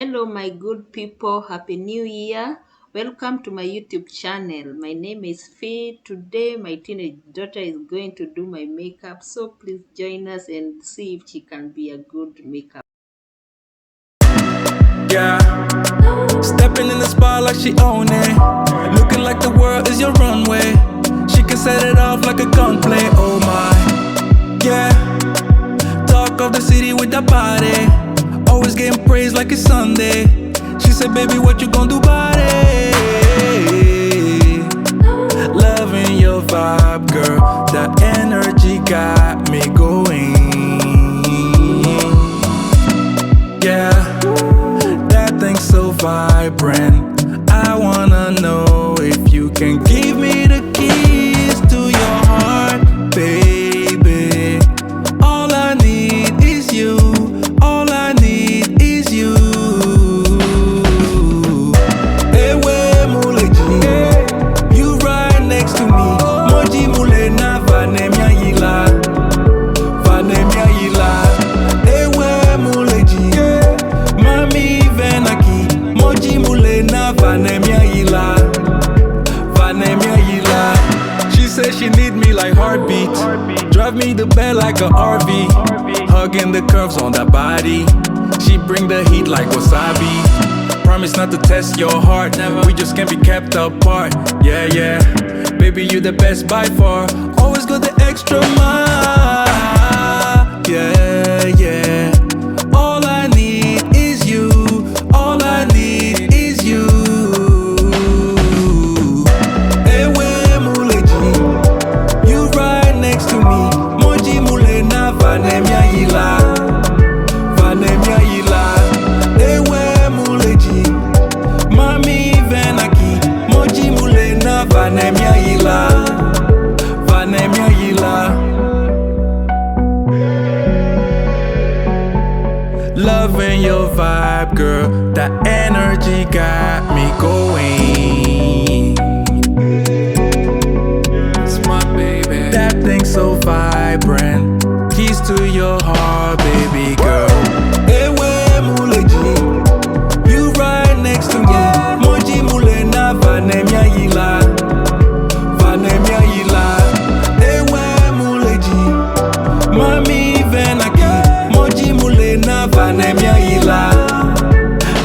Hello, my good people. Happy New Year. Welcome to my YouTube channel. My name is Fee. Today, my teenage daughter is going to do my makeup. So please join us and see if she can be a good makeup. Yeah, stepping in the spot like she own it. Looking like the world is your runway. She can set it off like a gunplay. Oh my, yeah. Talk of the city with that body. Always getting praised like it's Sunday. She said, baby, what you gonna do about it? Loving your vibe, girl. That energy got me going. Yeah, that thing's so vibrant. I wanna know if you can give me the keys to your heart, baby. All I need is you. All I need is you. Ewe muleji, you right next to me. Moji mule na vanemia yila, vanemia yila. Ewe muleji, mami venaki. Moji mule na vanemia yila, vanemia yila. She says she need me like heartbeat. Drive me the bed like a RV. Hugging the curves on that body. She bring the heat like wasabi. Promise not to test your heart. We just can't be kept apart. Yeah, yeah. Baby, you the best by far. Always go the extra mile. Yeah, yeah. All I need is you. All I need is you. Ewe muleji, you right next to me. Moji mule na vanemia yila, vanemia yila. Ewe muleji, mami venaki. Moji mule na vanemia yila, vanemia yila. Loving your vibe, girl. That energy got me going. It's my baby. That thing's so vibrant. Keys to your heart, baby girl. Ewe muleji, you right next to me. Moji mule na vanemia yila, vanemia yila. Ewe muleji, mami venaki. Moji mule na vanemia yila,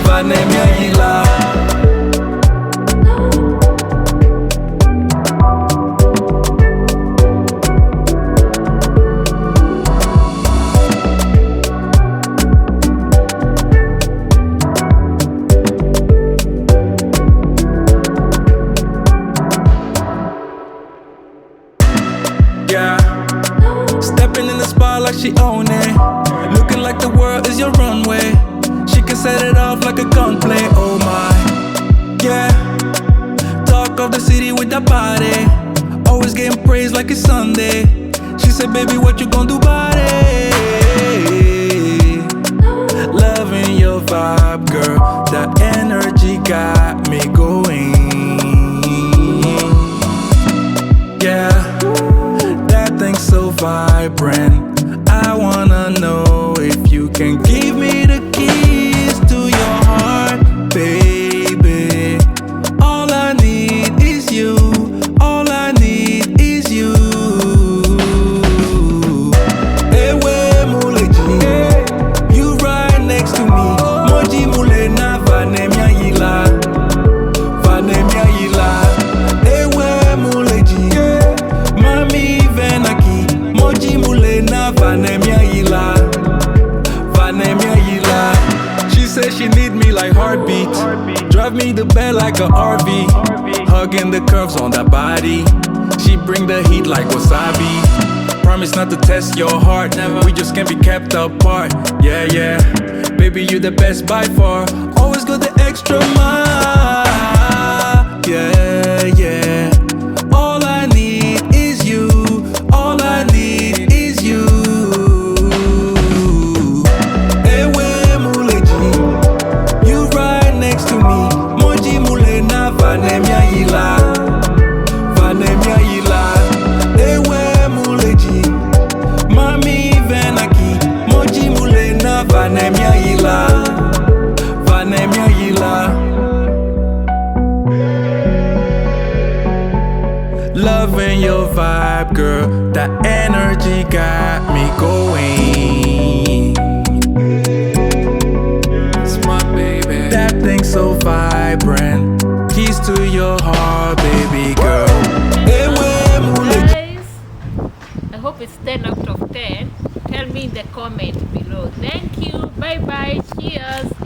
vanemia yila. Yeah, stepping in the spot like she own it. Looking like the world is your runway. She can set it off like a gunplay. Oh my, yeah. Talk of the city with that body. Always getting praised like it's Sunday. She said, baby, what you gonna do about it? Loving your vibe, girl. That energy got me going. Yeah, that thing's so vibrant. I wanna know if you can give me the keys to your heart, baby. All I need is you. All I need is you. Ewe muleji, you right next to me. Moji mule na vanemia yila, vanemia yila. Ewe muleji, mami venaki. Moji mule na vanemia yila, vanemia yila. She says she need me like heartbeat. Drive me the bed like a RV. Hugging the curves on that body. She bring the heat like wasabi. Promise not to test your heart. We just can't be kept apart. Yeah, yeah. Baby, you the best by far. Always go the extra mile. Yeah, yeah. All I need is you. All I need is you. Ewe muleji, you right next to me. Moji mule na vanemia yila, vanemia yila. Ewe muleji, mami venaki. Moji mule na vanemia yila, vanemia girl. That energy got me going. It's my baby. That thing so vibrant. Keys to your heart, baby girl. Guys, I hope it's 10 out of 10. Tell me in the comment below. Thank you. Bye bye. Cheers.